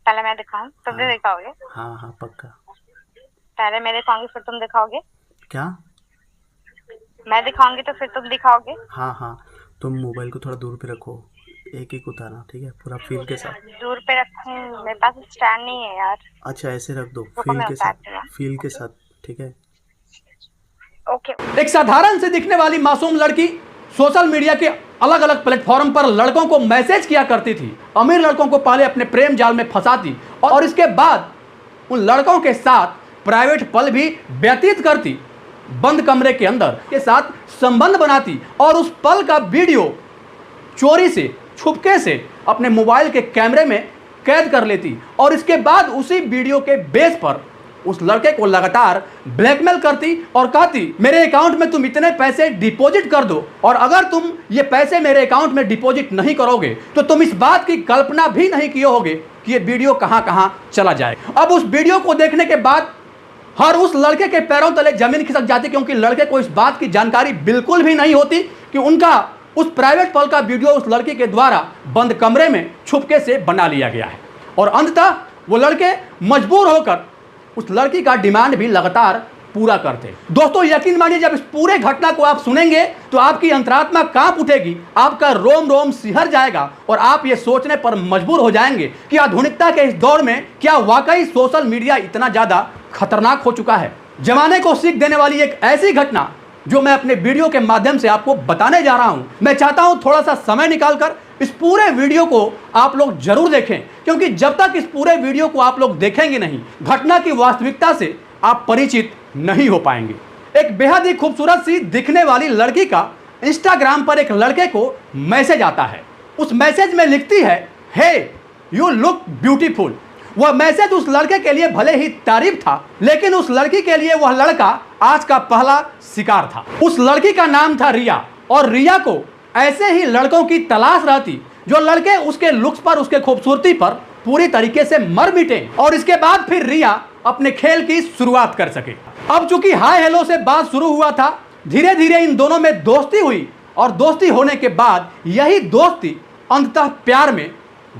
पहले मैं दिखाऊं तुम भी हाँ दिखाओगे? हाँ हाँ पक्का। पहले मैं दिखाऊंगी फिर तुम दिखाओगे? क्या? मैं दिखाऊंगी तो फिर तुम दिखाओगे? हाँ हाँ। तुम मोबाइल को थोड़ा दूर पे रखो, एक एक उतारना, ठीक है, पूरा फील के साथ। दूर पे रखूं? मेरे पास स्टैंड नहीं है यार। अच्छा ऐसे रख दो, रुको फील मैं के साथ। उतारती हूँ। फील के साथ। ठीक है। ओके। एक साधारण से दिखने वाली मासूम लड़की सोशल मीडिया के अलग अलग प्लेटफॉर्म पर लड़कों को मैसेज किया करती थी। अमीर लड़कों को पहले अपने प्रेम जाल में फंसाती और इसके बाद उन लड़कों के साथ प्राइवेट पल भी व्यतीत करती, बंद कमरे के अंदर के साथ संबंध बनाती और उस पल का वीडियो चोरी से, छुपके से अपने मोबाइल के कैमरे में कैद कर लेती और इसके बाद उसी वीडियो के बेस पर उस लड़के को लगातार ब्लैकमेल करती और कहती मेरे अकाउंट में तुम इतने पैसे डिपॉजिट कर दो और अगर तुम ये पैसे मेरे अकाउंट में डिपॉजिट नहीं करोगे तो तुम इस बात की कल्पना भी नहीं किए होगे कि ये वीडियो कहां कहां चला जाए। अब उस वीडियो को देखने के बाद हर उस लड़के के पैरों तले जमीन खिसक जाती, क्योंकि लड़के को इस बात की जानकारी बिल्कुल भी नहीं होती कि उनका उस प्राइवेट पल का वीडियो उस लड़की के द्वारा बंद कमरे में छुपके से बना लिया गया है और अंततः वो लड़के मजबूर होकर उस लड़की का डिमांड भी लगातार पूरा करते। दोस्तों यकीन मानिए, जब इस पूरे घटना को आप सुनेंगे तो आपकी अंतरात्मा कांप उठेगी, आपका रोम रोम सिहर जाएगा और आप ये सोचने पर मजबूर हो जाएंगे कि आधुनिकता के इस दौर में क्या वाकई सोशल मीडिया इतना ज़्यादा खतरनाक हो चुका है। जमाने को सीख देने वाली एक ऐसी घटना जो मैं अपने वीडियो के माध्यम से आपको बताने जा रहा हूं। मैं चाहता हूं थोड़ा सा समय निकालकर इस पूरे वीडियो को आप लोग जरूर देखें, क्योंकि जब तक इस पूरे वीडियो को आप लोग देखेंगे नहीं, घटना की वास्तविकता से आप परिचित नहीं हो पाएंगे। एक बेहद ही खूबसूरत सी दिखने वाली लड़की का इंस्टाग्राम पर एक लड़के को मैसेज आता है। उस मैसेज में लिखती है, हे यू लुक ब्यूटीफुल। वह मैसेज उस लड़के के लिए भले ही तारीफ था, लेकिन उस लड़की के लिए वह लड़का आज का पहला शिकार था। उस लड़की का नाम था रिया और रिया को ऐसे ही लड़कों की तलाश रहती जो लड़के उसके लुक्स पर, उसके खूबसूरती पर पूरी तरीके से मर मिटे और इसके बाद फिर रिया अपने खेल की शुरुआत कर सके। अब चूंकि हाय हेलो से बात शुरू हुआ था, धीरे धीरे इन दोनों में दोस्ती हुई और दोस्ती होने के बाद यही दोस्ती अंततः प्यार में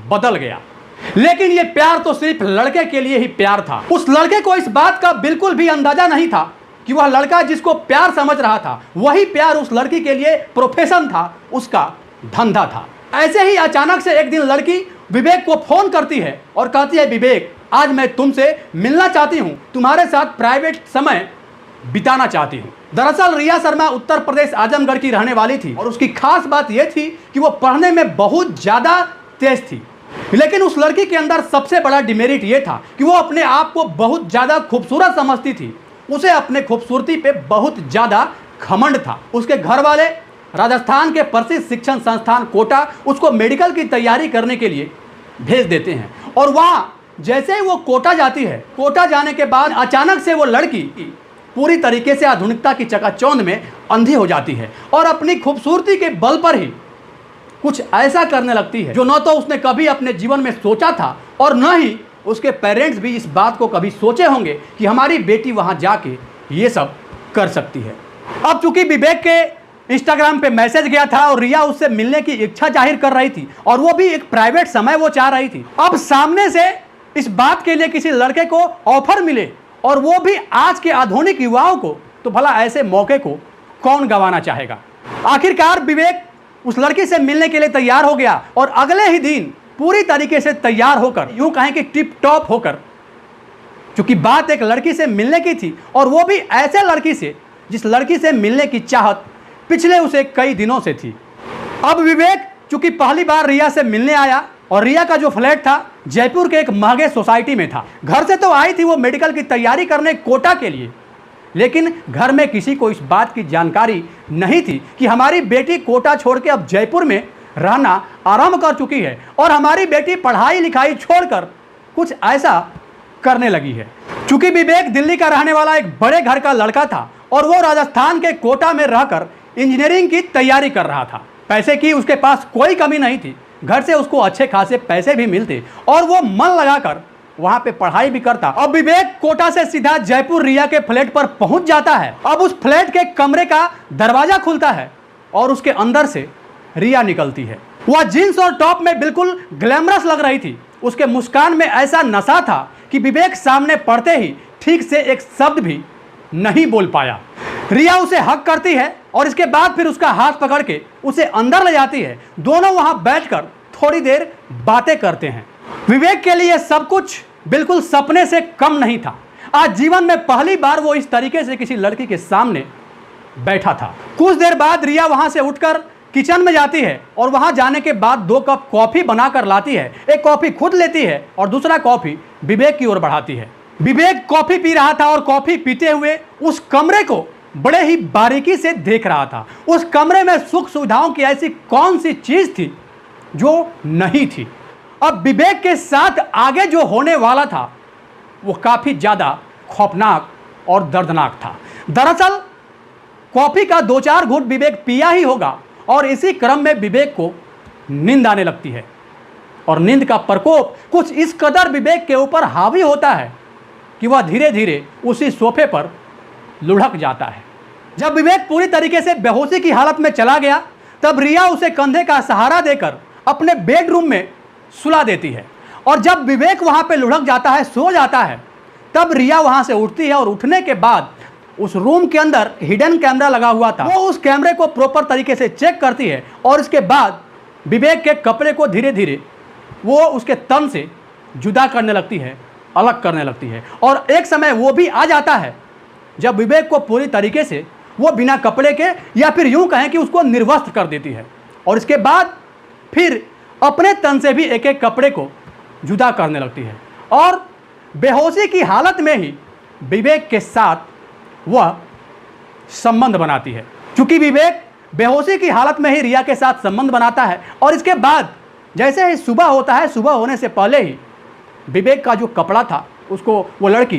बदल गया। लेकिन यह प्यार तो सिर्फ लड़के के लिए ही प्यार था। उस लड़के को इस बात का बिल्कुल भी अंदाजा नहीं था कि वह लड़का जिसको प्यार समझ रहा था वही प्यार उस लड़की के लिए प्रोफेशन था, उसका धंधा था। ऐसे ही अचानक से एक दिन लड़की विवेक को फोन करती है और कहती है, विवेक आज मैं तुमसे मिलना चाहती हूँ, तुम्हारे साथ प्राइवेट समय बिताना चाहती हूँ। दरअसल रिया शर्मा उत्तर प्रदेश आजमगढ़ की रहने वाली थी और उसकी खास बात यह थी कि वो पढ़ने में बहुत ज़्यादा तेज थी, लेकिन उस लड़की के अंदर सबसे बड़ा डिमेरिट यह था कि वो अपने आप को बहुत ज़्यादा खूबसूरत समझती थी। उसे अपने खूबसूरती पे बहुत ज़्यादा घमंड था। उसके घर वाले राजस्थान के प्रसिद्ध शिक्षण संस्थान कोटा उसको मेडिकल की तैयारी करने के लिए भेज देते हैं और वहाँ जैसे ही वो कोटा जाती है, कोटा जाने के बाद अचानक से वो लड़की पूरी तरीके से आधुनिकता की चकाचौंध में अंधी हो जाती है और अपनी खूबसूरती के बल पर ही कुछ ऐसा करने लगती है जो न तो उसने कभी अपने जीवन में सोचा था और न ही उसके पेरेंट्स भी इस बात को कभी सोचे होंगे कि हमारी बेटी वहां जाके ये सब कर सकती है। अब चूंकि विवेक के इंस्टाग्राम पे मैसेज गया था और रिया उससे मिलने की इच्छा जाहिर कर रही थी और वो भी एक प्राइवेट समय वो चाह रही थी। अब सामने से इस बात के लिए किसी लड़के को ऑफर मिले और वो भी आज के आधुनिक युवाओं को, तो भला ऐसे मौके को कौन गंवाना चाहेगा। आखिरकार विवेक उस लड़की से मिलने के लिए तैयार हो गया और अगले ही दिन पूरी तरीके से तैयार होकर, यूं कहें कि टिप टॉप होकर, क्योंकि बात एक लड़की से मिलने की थी और वो भी ऐसे लड़की से जिस लड़की से मिलने की चाहत पिछले उसे कई दिनों से थी। अब विवेक चूंकि पहली बार रिया से मिलने आया और रिया का जो फ्लैट था जयपुर के एक महंगे सोसाइटी में था। घर से तो आई थी वो मेडिकल की तैयारी करने कोटा के लिए, लेकिन घर में किसी को इस बात की जानकारी नहीं थी कि हमारी बेटी कोटा छोड़ के अब जयपुर में रहना आरंभ कर चुकी है और हमारी बेटी पढ़ाई लिखाई छोड़कर कुछ ऐसा करने लगी है। चूंकि विवेक दिल्ली का रहने वाला एक बड़े घर का लड़का था और वो राजस्थान के कोटा में रहकर इंजीनियरिंग की तैयारी कर रहा था। पैसे की उसके पास कोई कमी नहीं थी, घर से उसको अच्छे खासे पैसे भी मिलते और वो मन लगाकर वहां पे पढ़ाई भी करता। अब विवेक कोटा से सीधा जयपुर रिया के फ्लैट पर पहुंच जाता है। अब उस फ्लैट के कमरे का दरवाजा खुलता है और उसके अंदर से रिया निकलती है। वह जींस और टॉप में बिल्कुल ग्लैमरस लग रही थी। उसके मुस्कान में ऐसा नशा था कि विवेक सामने पड़ते ही ठीक से एक शब्द भी नहीं बोल पाया। रिया उसे हक करती है और इसके बाद फिर उसका हाथ पकड़ के उसे अंदर ले जाती है। दोनों वहां बैठकर थोड़ी देर बातें करते हैं। विवेक के लिए सब कुछ बिल्कुल सपने से कम नहीं था। आज जीवन में पहली बार वो इस तरीके से किसी लड़की के सामने बैठा था। कुछ देर बाद रिया वहां से उठकर किचन में जाती है और वहां जाने के बाद 2 कप कॉफी बनाकर लाती है। एक कॉफी खुद लेती है और दूसरा कॉफी विवेक की ओर बढ़ाती है। विवेक कॉफी पी रहा था और कॉफी पीते हुए उस कमरे को बड़े ही बारीकी से देख रहा था। उस कमरे में सुख सुविधाओं की ऐसी कौन सी चीज थी जो नहीं थी। अब विवेक के साथ आगे जो होने वाला था वो काफी ज्यादा खौफनाक और दर्दनाक था। दरअसल कॉफी का 2-4 घूंट विवेक पिया ही होगा और इसी क्रम में विवेक को नींद आने लगती है और नींद का प्रकोप कुछ इस कदर विवेक के ऊपर हावी होता है कि वह धीरे धीरे उसी सोफे पर लुढ़क जाता है। जब विवेक पूरी तरीके से बेहोशी की हालत में चला गया तब रिया उसे कंधे का सहारा देकर अपने बेडरूम में सुला देती है और जब विवेक वहां पे लुढ़क जाता है, सो जाता है, तब रिया वहां से उठती है और उठने के बाद उस रूम के अंदर हिडन कैमरा लगा हुआ था। वो उस कैमरे को प्रॉपर तरीके से चेक करती है और इसके बाद विवेक के कपड़े को धीरे धीरे वो उसके तन से जुदा करने लगती है, अलग करने लगती है। और एक समय वो भी आ जाता है जब विवेक को पूरी तरीके से वो बिना कपड़े के या फिर यूं कहें कि उसको निर्वस्त्र कर देती है और इसके बाद फिर अपने तन से भी एक एक कपड़े को जुदा करने लगती है और बेहोशी की हालत में ही विवेक के साथ वह संबंध बनाती है। क्योंकि विवेक बेहोशी की हालत में ही रिया के साथ संबंध बनाता है और इसके बाद जैसे ही सुबह होता है, सुबह होने से पहले ही विवेक का जो कपड़ा था उसको वो लड़की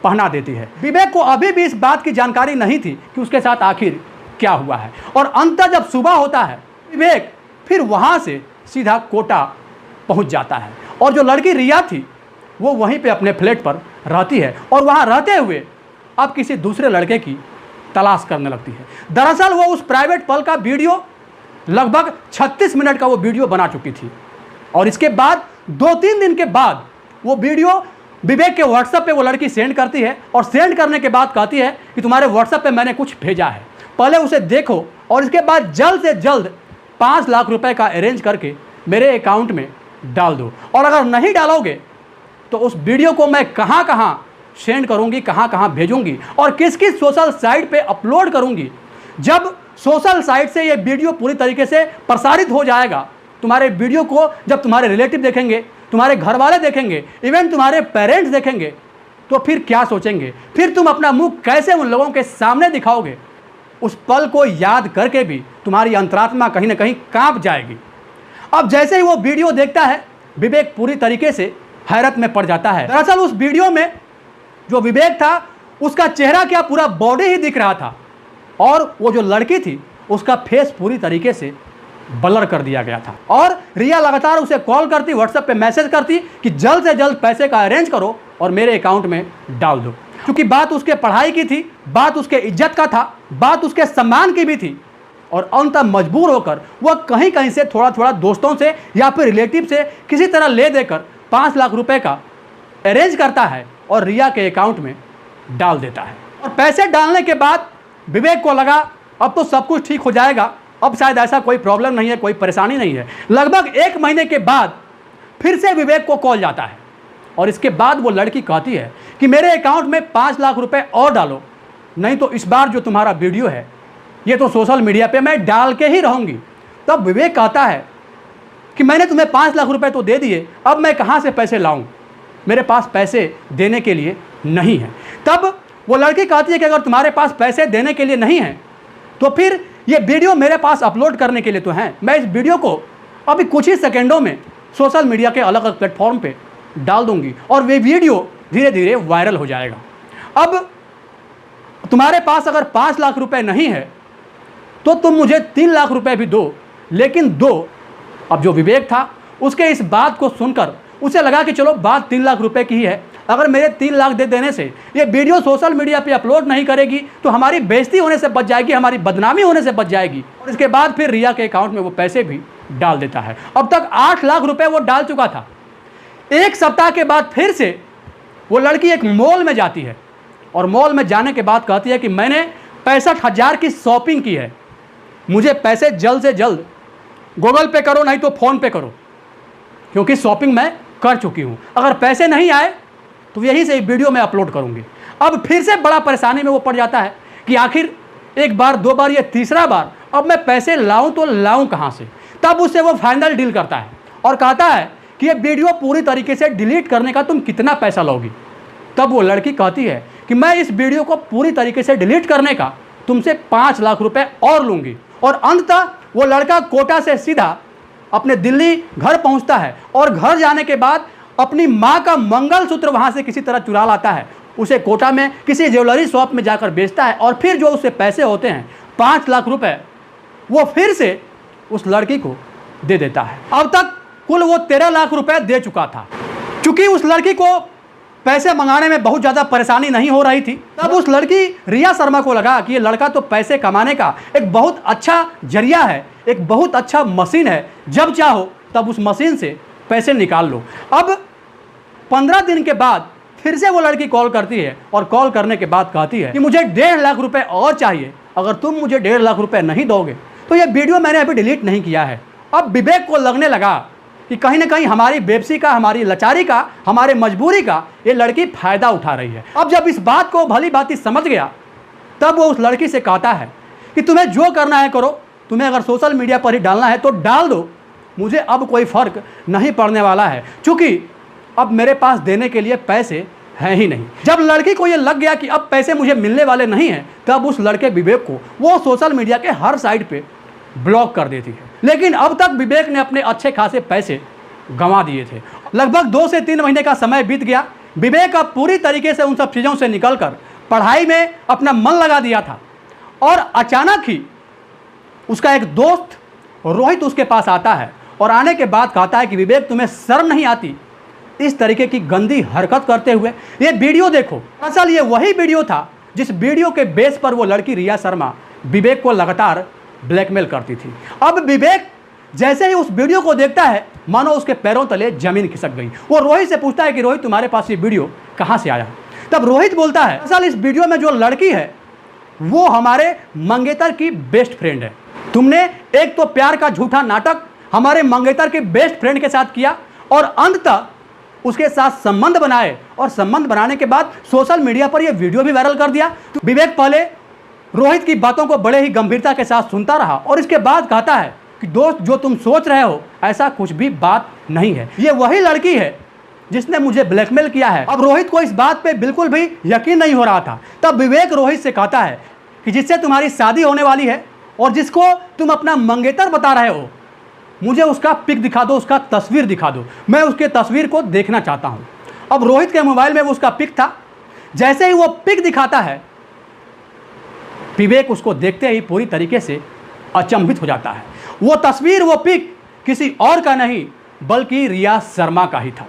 पहना देती है। विवेक को अभी भी इस बात की जानकारी नहीं थी कि उसके साथ आखिर क्या हुआ है और अंततः जब सुबह होता है विवेक फिर वहाँ से सीधा कोटा पहुँच जाता है और जो लड़की रिया थी वो वहीं पे अपने फ्लैट पर रहती है और वहाँ रहते हुए अब किसी दूसरे लड़के की तलाश करने लगती है। दरअसल वो उस प्राइवेट पल का वीडियो लगभग 36 मिनट का वो वीडियो बना चुकी थी और इसके बाद 2-3 दिन के बाद वो वीडियो विवेक के व्हाट्सएप पे वो लड़की सेंड करती है और सेंड करने के बाद कहती है कि तुम्हारे व्हाट्सएप पे मैंने कुछ भेजा है, पहले उसे देखो और इसके बाद जल्द से जल्द 5 लाख रुपए का अरेंज करके मेरे अकाउंट में डाल दो और अगर नहीं डालोगे तो उस वीडियो को मैं कहाँ कहाँ सेंड करूँगी, कहाँ कहाँ भेजूँगी और किस किस सोशल साइट पे अपलोड करूँगी। जब सोशल साइट से ये वीडियो पूरी तरीके से प्रसारित हो जाएगा, तुम्हारे वीडियो को जब तुम्हारे रिलेटिव देखेंगे, तुम्हारे घर वाले देखेंगे, इवन तुम्हारे पेरेंट्स देखेंगे तो फिर क्या सोचेंगे, फिर तुम अपना मुंह कैसे उन लोगों के सामने दिखाओगे। उस पल को याद करके भी तुम्हारी अंतरात्मा कहीं ना कहीं कांप जाएगी। अब जैसे ही वो वीडियो देखता है विवेक पूरी तरीके से हैरत में पड़ जाता है। दरअसल उस वीडियो में जो विवेक था उसका चेहरा क्या पूरा बॉडी ही दिख रहा था और वो जो लड़की थी उसका फेस पूरी तरीके से ब्लर कर दिया गया था और रिया लगातार उसे कॉल करती, व्हाट्सएप पे मैसेज करती कि जल्द से जल्द पैसे का अरेंज करो और मेरे अकाउंट में डाल दो। क्योंकि बात उसके पढ़ाई की थी, बात उसके इज्जत का था, बात उसके सम्मान की भी थी और अंततः मजबूर होकर वह कहीं कहीं से थोड़ा थोड़ा दोस्तों से या फिर रिलेटिव से किसी तरह ले देकर 5 लाख रुपए का अरेंज करता है और रिया के अकाउंट में डाल देता है। और पैसे डालने के बाद विवेक को लगा अब तो सब कुछ ठीक हो जाएगा, अब शायद ऐसा कोई प्रॉब्लम नहीं है, कोई परेशानी नहीं है। लगभग 1 महीने के बाद फिर से विवेक को कॉल जाता है और इसके बाद वो लड़की कहती है कि मेरे अकाउंट में 5 लाख रुपए और डालो, नहीं तो इस बार जो तुम्हारा वीडियो है ये तो सोशल मीडिया पे मैं डाल के ही रहूँगी। तब विवेक कहता है कि मैंने तुम्हें 5 लाख रुपए तो दे दिए, अब मैं कहाँ से पैसे लाऊं, मेरे पास पैसे देने के लिए नहीं है। तब वो लड़की कहती है कि अगर तुम्हारे पास पैसे देने के लिए नहीं है तो फिर ये वीडियो मेरे पास अपलोड करने के लिए तो है, मैं इस वीडियो को अभी कुछ ही सेकेंडों में सोशल मीडिया के अलग अलग प्लेटफॉर्म पे डाल दूंगी और वे वीडियो धीरे धीरे वायरल हो जाएगा। अब तुम्हारे पास अगर 5 लाख रुपए नहीं है तो तुम मुझे 3 लाख रुपए भी दो, लेकिन दो। अब जो विवेक था उसके इस बात को सुनकर उसे लगा कि चलो बात 3 लाख रुपए की ही है, अगर मेरे 3 लाख दे देने से ये वीडियो सोशल मीडिया पे अपलोड नहीं करेगी तो हमारी बेइज्जती होने से बच जाएगी, हमारी बदनामी होने से बच जाएगी। और इसके बाद फिर रिया के अकाउंट में वो पैसे भी डाल देता है। अब तक 8 लाख रुपए वो डाल चुका था। एक सप्ताह के बाद फिर से वो लड़की एक मॉल में जाती है और मॉल में जाने के बाद कहती है कि मैंने 65,000 की शॉपिंग की है, मुझे पैसे जल्द से जल्द गूगल पे करो, नहीं तो फ़ोन पे करो, क्योंकि शॉपिंग मैं कर चुकी हूँ। अगर पैसे नहीं आए तो यही से वीडियो मैं अपलोड करूँगी। अब फिर से बड़ा परेशानी में वो पड़ जाता है कि आखिर एक बार, दो बार, ये तीसरा बार अब मैं पैसे लाऊं तो लाऊं कहाँ से। तब उससे वो फाइनल डील करता है और कहता है कि ये वीडियो पूरी तरीके से डिलीट करने का तुम कितना पैसा लोगी। तब वो लड़की कहती है कि मैं इस वीडियो को पूरी तरीके से डिलीट करने का तुमसे 5 लाख रुपए और लूँगी। और अंततः वो लड़का कोटा से सीधा अपने दिल्ली घर पहुँचता है और घर जाने के बाद अपनी माँ का मंगलसूत्र वहाँ से किसी तरह चुरा लाता है, उसे कोटा में किसी ज्वेलरी शॉप में जाकर बेचता है और फिर जो उससे पैसे होते हैं 5 लाख रुपए, वो फिर से उस लड़की को दे देता है। अब तक कुल वो 13 लाख रुपए दे चुका था। चूंकि उस लड़की को पैसे मंगाने में बहुत ज़्यादा परेशानी नहीं हो रही थी, तब उस लड़की रिया शर्मा को लगा कि ये लड़का तो पैसे कमाने का एक बहुत अच्छा जरिया है, एक बहुत अच्छा मशीन है, जब चाहो तब उस मशीन से पैसे निकाल लो। अब 15 दिन के बाद फिर से वो लड़की कॉल करती है और कॉल करने के बाद कहती है कि मुझे 1.5 लाख रुपए और चाहिए, अगर तुम मुझे 1.5 लाख रुपए नहीं दोगे तो ये वीडियो मैंने अभी डिलीट नहीं किया है। अब विवेक को लगने लगा कि कहीं ना कहीं हमारी बेबसी का, हमारी लाचारी का, हमारे मजबूरी का ये लड़की फ़ायदा उठा रही है। अब जब इस बात को भली भांति समझ गया, तब वो उस लड़की से कहता है कि तुम्हें जो करना है करो, तुम्हें अगर सोशल मीडिया पर ही डालना है तो डाल दो, मुझे अब कोई फ़र्क नहीं पड़ने वाला है, चूँकि अब मेरे पास देने के लिए पैसे हैं ही नहीं। जब लड़की को ये लग गया कि अब पैसे मुझे मिलने वाले नहीं हैं, तब उस लड़के विवेक को वो सोशल मीडिया के हर साइड पे ब्लॉक कर देती है। लेकिन अब तक विवेक ने अपने अच्छे खासे पैसे गंवा दिए थे। लगभग 2 से 3 महीने का समय बीत गया। विवेक अब पूरी तरीके से उन सब चीज़ों से निकलकर पढ़ाई में अपना मन लगा दिया था और अचानक ही उसका एक दोस्त रोहित उसके पास आता है और आने के बाद कहता है कि विवेक, तुम्हें शर्म नहीं आती इस तरीके की गंदी हरकत करते हुए? ये वीडियो देखो। असल ये वही वीडियो था जिस वीडियो के बेस पर वो लड़की रिया शर्मा विवेक को लगातार ब्लैकमेल करती थी। अब विवेक जैसे ही उस वीडियो को देखता है, मानो उसके पैरों तले जमीन खिसक गई। वो रोहित से पूछता है कि रोहित, तुम्हारे पास ये वीडियो कहाँ से आया? तब रोहित बोलता है, असल इस वीडियो में जो लड़की है वो हमारे मंगेतर की बेस्ट फ्रेंड है। तुमने एक तो प्यार का झूठा नाटक हमारे मंगेतर के बेस्ट फ्रेंड के साथ किया और अंततः उसके साथ संबंध बनाए और संबंध बनाने के बाद सोशल मीडिया पर यह वीडियो भी वायरल कर दिया। तो विवेक पहले रोहित की बातों को बड़े ही गंभीरता के साथ सुनता रहा और इसके बाद कहता है कि दोस्त, जो तुम सोच रहे हो ऐसा कुछ भी बात नहीं है, ये वही लड़की है जिसने मुझे ब्लैकमेल किया है। अब रोहित को इस बात पे बिल्कुल भी यकीन नहीं हो रहा था। तब विवेक रोहित से कहता है कि जिससे तुम्हारी शादी होने वाली है और जिसको तुम अपना मंगेतर बता रहे हो, मुझे उसका पिक दिखा दो, उसका तस्वीर दिखा दो, मैं उसके तस्वीर को देखना चाहता हूँ। अब रोहित के मोबाइल में वो उसका पिक था। जैसे ही वो पिक दिखाता है, विवेक उसको देखते ही पूरी तरीके से अचंभित हो जाता है। वो तस्वीर, वो पिक किसी और का नहीं बल्कि रिया शर्मा का ही था।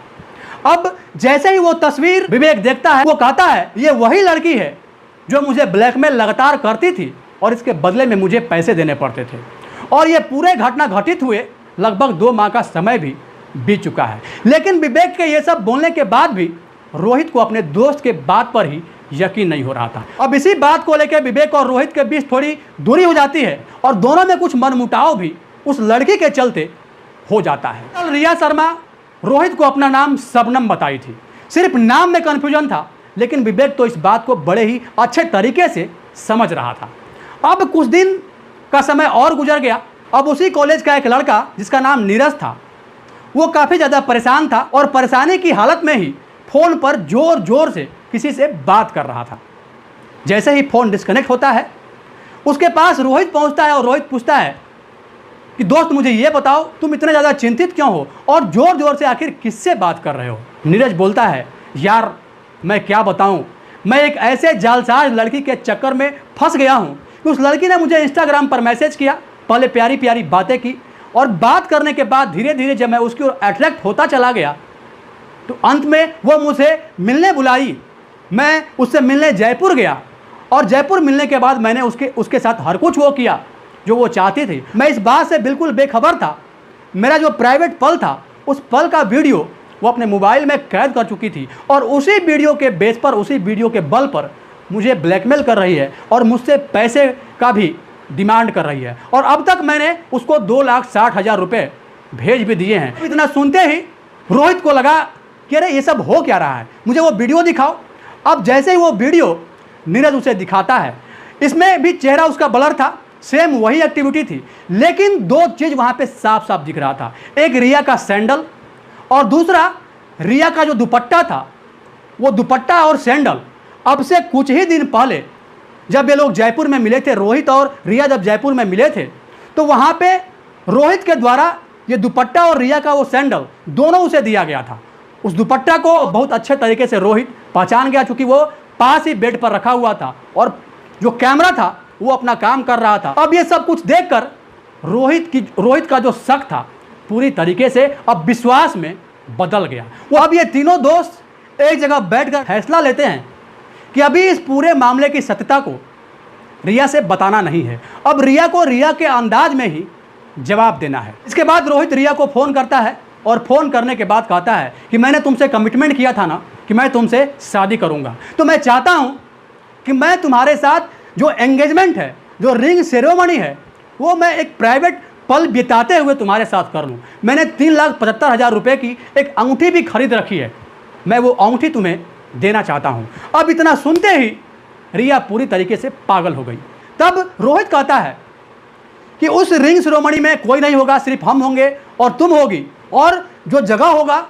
अब जैसे ही वो तस्वीर विवेक देखता है, वो कहता है ये वही लड़की है जो मुझे ब्लैकमेल लगातार करती थी और इसके बदले में मुझे पैसे देने पड़ते थे। और ये पूरे घटना घटित हुए लगभग 2 माह का समय भी बीत चुका है। लेकिन विवेक के ये सब बोलने के बाद भी रोहित को अपने दोस्त के बात पर ही यकीन नहीं हो रहा था। अब इसी बात को लेकर विवेक और रोहित के बीच थोड़ी दूरी हो जाती है और दोनों में कुछ मनमुटाव भी उस लड़की के चलते हो जाता है। रिया शर्मा रोहित को अपना नाम शबनम बताई थी। सिर्फ नाम में कन्फ्यूजन था, लेकिन विवेक तो इस बात को बड़े ही अच्छे तरीके से समझ रहा था। अब कुछ दिन का समय और गुजर गया। अब उसी कॉलेज का एक लड़का जिसका नाम नीरज था, वो काफ़ी ज़्यादा परेशान था और परेशानी की हालत में ही फ़ोन पर ज़ोर ज़ोर से किसी से बात कर रहा था। जैसे ही फ़ोन डिस्कनेक्ट होता है, उसके पास रोहित पहुंचता है और रोहित पूछता है कि दोस्त, मुझे ये बताओ तुम इतने ज़्यादा चिंतित क्यों हो और ज़ोर ज़ोर से आखिर किससे बात कर रहे हो? नीरज बोलता है, यार मैं क्या बताऊँ, मैं एक ऐसे जालसाज लड़की के चक्कर में फंस गया हूँ कि उस लड़की ने मुझे इंस्टाग्राम पर मैसेज किया, पहले प्यारी प्यारी बातें की और बात करने के बाद धीरे धीरे जब मैं उसकी ओर अट्रैक्ट होता चला गया तो अंत में वो मुझे मिलने बुलाई। मैं उससे मिलने जयपुर गया और जयपुर मिलने के बाद मैंने उसके साथ हर कुछ वो किया जो वो चाहती थी। मैं इस बात से बिल्कुल बेखबर था। मेरा जो प्राइवेट पल था, उस पल का वीडियो वो अपने मोबाइल में कैद कर चुकी थी और उसी वीडियो के बेस पर, उसी वीडियो के बल पर मुझे ब्लैकमेल कर रही है और मुझसे पैसे का भी डिमांड कर रही है। और अब तक मैंने उसको 2,60,000 रुपये भेज भी दिए हैं। इतना सुनते ही रोहित को लगा कि अरे ये सब हो क्या रहा है, मुझे वो वीडियो दिखाओ। अब जैसे ही वो वीडियो नीरज उसे दिखाता है, इसमें भी चेहरा उसका ब्लर था, सेम वही एक्टिविटी थी, लेकिन दो चीज़ वहाँ पे साफ साफ दिख रहा था। एक रिया का सैंडल और दूसरा रिया का जो दुपट्टा था, वो दुपट्टा और सैंडल अब से कुछ ही दिन पहले जब ये लोग जयपुर में मिले थे, रोहित और रिया जब जयपुर में मिले थे, तो वहाँ पे रोहित के द्वारा ये दुपट्टा और रिया का वो सैंडल दोनों उसे दिया गया था। उस दुपट्टा को बहुत अच्छे तरीके से रोहित पहचान गया, चूँकि वो पास ही बेड पर रखा हुआ था और जो कैमरा था वो अपना काम कर रहा था। अब ये सब कुछ देखकर रोहित का जो शक था पूरी तरीके से अब विश्वास में बदल गया। वो अब ये तीनों दोस्त एक जगह बैठकर फैसला लेते हैं कि अभी इस पूरे मामले की सत्यता को रिया से बताना नहीं है, अब रिया को रिया के अंदाज में ही जवाब देना है। इसके बाद रोहित रिया को फ़ोन करता है और फ़ोन करने के बाद कहता है कि मैंने तुमसे कमिटमेंट किया था ना कि मैं तुमसे शादी करूंगा, तो मैं चाहता हूं कि मैं तुम्हारे साथ जो एंगेजमेंट है, जो रिंग सेरेमनी है, वो मैं एक प्राइवेट पल बिताते हुए तुम्हारे साथ कर लूं। मैंने 3,75,000 रुपये की एक अंगूठी भी खरीद रखी है, मैं वो अंगूठी तुम्हें देना चाहता हूं। अब इतना सुनते ही रिया पूरी तरीके से पागल हो गई। तब रोहित कहता है कि उस रिंग सेरेमनी में कोई नहीं होगा, सिर्फ हम होंगे और तुम होगी, और जो जगह होगा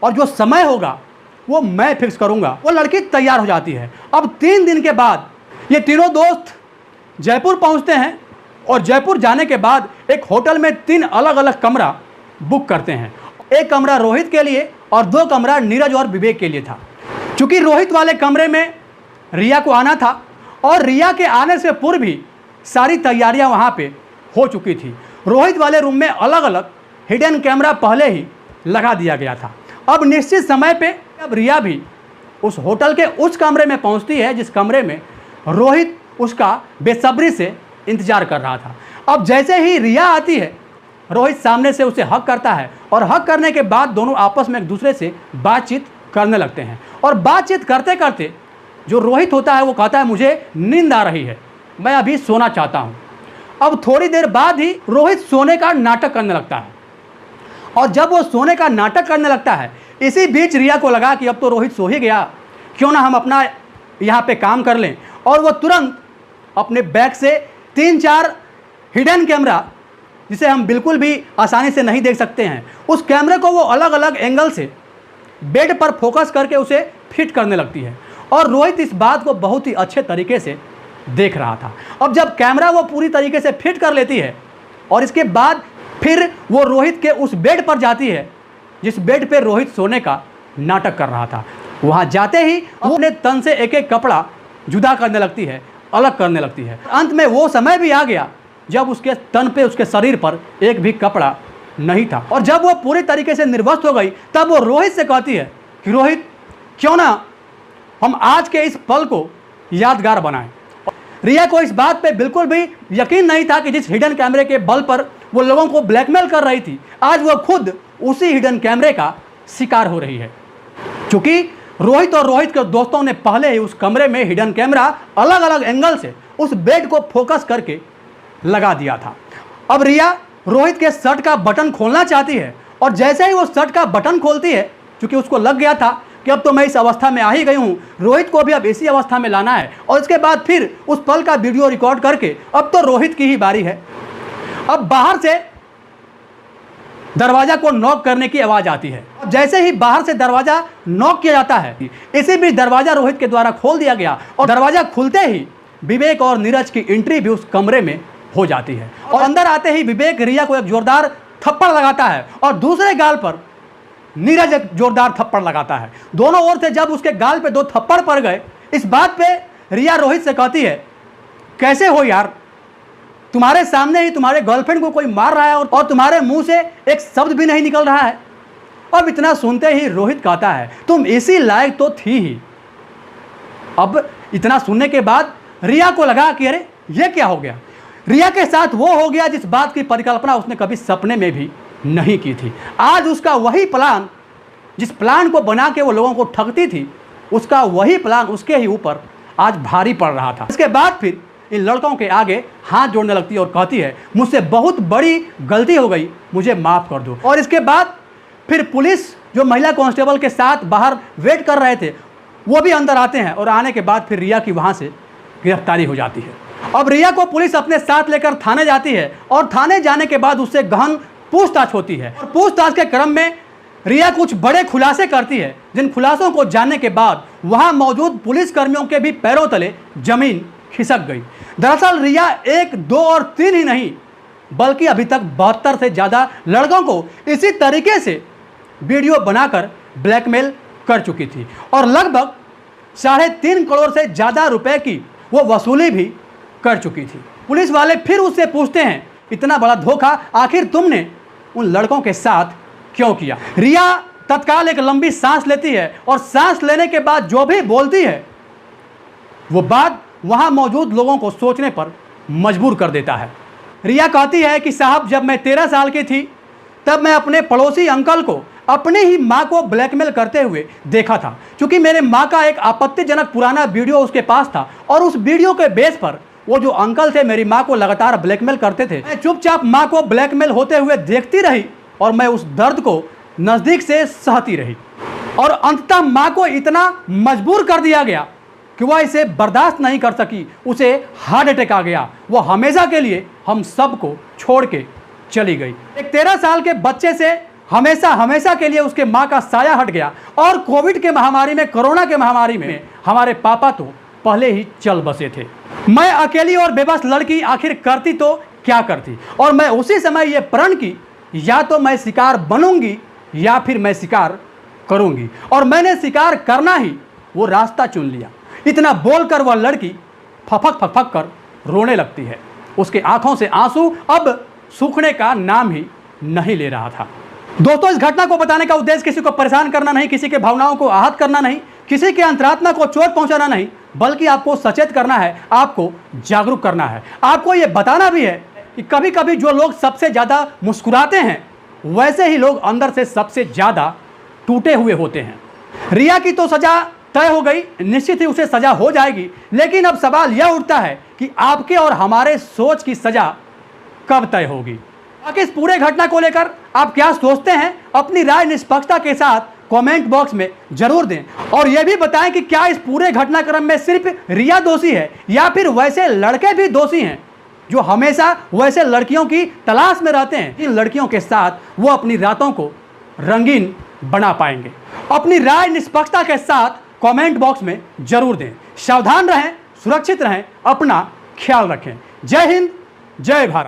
और जो समय होगा वो मैं फिक्स करूंगा। वो लड़की तैयार हो जाती है। अब 3 दिन के बाद ये तीनों दोस्त जयपुर पहुंचते हैं और जयपुर जाने के बाद एक होटल में 3 अलग अलग कमरा बुक करते हैं। एक कमरा रोहित के लिए और 2 कमरा नीरज और विवेक के लिए था। चूँकि रोहित वाले कमरे में रिया को आना था और रिया के आने से पूर्व भी सारी तैयारियां वहाँ पे हो चुकी थी। रोहित वाले रूम में अलग अलग हिडन कैमरा पहले ही लगा दिया गया था। अब निश्चित समय पे अब रिया भी उस होटल के उस कमरे में पहुंचती है जिस कमरे में रोहित उसका बेसब्री से इंतजार कर रहा था। अब जैसे ही रिया आती है, रोहित सामने से उसे हक करता है और हक करने के बाद दोनों आपस में एक दूसरे से बातचीत करने लगते हैं। और बातचीत करते करते जो रोहित होता है वो कहता है मुझे नींद आ रही है, मैं अभी सोना चाहता हूँ। अब थोड़ी देर बाद ही रोहित सोने का नाटक करने लगता है और जब वो सोने का नाटक करने लगता है, इसी बीच रिया को लगा कि अब तो रोहित सो ही गया, क्यों ना हम अपना यहाँ पे काम कर लें। और वो तुरंत अपने बैग से 3-4 हिडन कैमरा, जिसे हम बिल्कुल भी आसानी से नहीं देख सकते हैं, उस कैमरे को वो अलग अलग एंगल से बेड पर फोकस करके उसे फिट करने लगती है। और रोहित इस बात को बहुत ही अच्छे तरीके से देख रहा था। अब जब कैमरा वो पूरी तरीके से फिट कर लेती है और इसके बाद फिर वो रोहित के उस बेड पर जाती है जिस बेड पे रोहित सोने का नाटक कर रहा था। वहाँ जाते ही अपने तन से एक एक कपड़ा जुदा करने लगती है, अलग करने लगती है। अंत में वो समय भी आ गया जब उसके तन पे, उसके शरीर पर एक भी कपड़ा नहीं था। और जब वो पूरी तरीके से निर्वस्त्र हो गई, तब वो रोहित से कहती है कि रोहित, क्यों ना हम आज के इस पल को यादगार बनाएं। रिया को इस बात पे बिल्कुल भी यकीन नहीं था कि जिस हिडन कैमरे के बल पर वो लोगों को ब्लैकमेल कर रही थी, आज वो खुद उसी हिडन कैमरे का शिकार हो रही है। क्योंकि रोहित और रोहित के दोस्तों ने पहले ही उस कमरे में हिडन कैमरा अलग अलग एंगल से उस बेड को फोकस करके लगा दिया था। अब रिया रोहित के शर्ट का बटन खोलना चाहती है और जैसे ही वो शर्ट का बटन खोलती है, क्योंकि उसको लग गया था कि अब तो मैं इस अवस्था में आ ही गई हूँ, रोहित को भी अब इसी अवस्था में लाना है और इसके बाद फिर उस पल का वीडियो रिकॉर्ड करके अब तो रोहित की ही बारी है। अब बाहर से दरवाजा को नॉक करने की आवाज आती है। अब जैसे ही बाहर से दरवाजा नॉक किया जाता है, इसी बीच दरवाजा रोहित के द्वारा खोल दिया गया और दरवाजा खुलते ही विवेक और नीरज की एंट्री भी उस कमरे में हो जाती है। और अंदर आते ही विवेक रिया को एक जोरदार थप्पड़ लगाता है और दूसरे गाल पर नीरज एक जोरदार थप्पड़ लगाता है। दोनों ओर से जब उसके गाल पे 2 थप्पड़ पड़ गए, इस बात पे रिया रोहित से कहती है, कैसे हो यार, तुम्हारे सामने ही तुम्हारे गर्लफ्रेंड को कोई मार रहा है और तुम्हारे मुंह से एक शब्द भी नहीं निकल रहा है। अब इतना सुनते ही रोहित कहता है, तुम इसी लायक तो थी ही। अब इतना सुनने के बाद रिया को लगा कि अरे ये क्या हो गया। रिया के साथ वो हो गया जिस बात की परिकल्पना उसने कभी सपने में भी नहीं की थी। आज उसका वही प्लान जिस प्लान को बना के वो लोगों को ठगती थी, उसका वही प्लान उसके ही ऊपर आज भारी पड़ रहा था। इसके बाद फिर इन लड़कों के आगे हाथ जोड़ने लगती है और कहती है, मुझसे बहुत बड़ी गलती हो गई, मुझे माफ़ कर दो। और इसके बाद फिर पुलिस जो महिला कांस्टेबल के साथ बाहर वेट कर रहे थे, वो भी अंदर आते हैं और आने के बाद फिर रिया की वहाँ से गिरफ्तारी हो जाती है। अब रिया को पुलिस अपने साथ लेकर थाने जाती है और थाने जाने के बाद उससे गहन पूछताछ होती है। और पूछताछ के क्रम में रिया कुछ बड़े खुलासे करती है, जिन खुलासों को जानने के बाद वहाँ मौजूद पुलिस कर्मियों के भी पैरों तले जमीन खिसक गई। दरअसल रिया 1, 2 और 3 ही नहीं, बल्कि अभी तक 72 से ज़्यादा लड़कों को इसी तरीके से वीडियो बनाकर ब्लैकमेल कर चुकी थी और लगभग 3.5 करोड़ से ज़्यादा रुपए की वो वसूली भी कर चुकी थी। पुलिस वाले फिर उससे पूछते हैं, इतना बड़ा धोखा आखिर तुमने उन लड़कों के साथ क्यों किया? रिया तत्काल एक लंबी सांस लेती है और सांस लेने के बाद जो भी बोलती है वो बात वहां मौजूद लोगों को सोचने पर मजबूर कर देता है। रिया कहती है कि साहब, जब मैं 13 साल की थी तब मैं अपने पड़ोसी अंकल को अपनी ही माँ को ब्लैकमेल करते हुए देखा था। क्योंकि मेरे माँ का एक आपत्तिजनक पुराना वीडियो उसके पास था और उस वीडियो के बेस पर वो जो अंकल थे मेरी माँ को लगातार ब्लैकमेल करते थे। मैं चुपचाप माँ को ब्लैकमेल होते हुए देखती रही और मैं उस दर्द को नज़दीक से सहती रही और अंततः माँ को इतना मजबूर कर दिया गया कि वह इसे बर्दाश्त नहीं कर सकी। उसे हार्ट अटैक आ गया। वो हमेशा के लिए हम सबको छोड़ के चली गई। एक 13 साल के बच्चे से हमेशा के लिए उसके माँ का साया हट गया और कोविड के महामारी में, कोरोना के महामारी में हमारे पापा तो पहले ही चल बसे थे। मैं अकेली और बेबस लड़की आखिर करती तो क्या करती? और मैं उसी समय ये प्रण की, या तो मैं शिकार बनूंगी या फिर मैं शिकार करूंगी। और मैंने शिकार करना ही वो रास्ता चुन लिया। इतना बोलकर वह लड़की फफक कर रोने लगती है। उसके आंखों से आंसू अब सूखने का नाम ही नहीं ले रहा था। दोस्तों, इस घटना को बताने का उद्देश्य किसी को परेशान करना नहीं, किसी के भावनाओं को आहत करना नहीं, किसी के अंतरात्मा को चोट पहुंचाना नहीं, बल्कि आपको सचेत करना है, आपको जागरूक करना है। आपको यह बताना भी है कि कभी कभी जो लोग सबसे ज़्यादा मुस्कुराते हैं वैसे ही लोग अंदर से सबसे ज़्यादा टूटे हुए होते हैं। रिया की तो सज़ा तय हो गई, निश्चित ही उसे सज़ा हो जाएगी, लेकिन अब सवाल यह उठता है कि आपके और हमारे सोच की सज़ा कब तय होगी। बाकी इस पूरे घटना को लेकर आप क्या सोचते हैं? अपनी राय निष्पक्षता के साथ कमेंट बॉक्स में जरूर दें और यह भी बताएं कि क्या इस पूरे घटनाक्रम में सिर्फ रिया दोषी है या फिर वैसे लड़के भी दोषी हैं जो हमेशा वैसे लड़कियों की तलाश में रहते हैं। इन लड़कियों के साथ वो अपनी रातों को रंगीन बना पाएंगे। अपनी राय निष्पक्षता के साथ कमेंट बॉक्स में जरूर दें। सावधान रहें, सुरक्षित रहें, अपना ख्याल रखें। जय हिंद, जय भारत।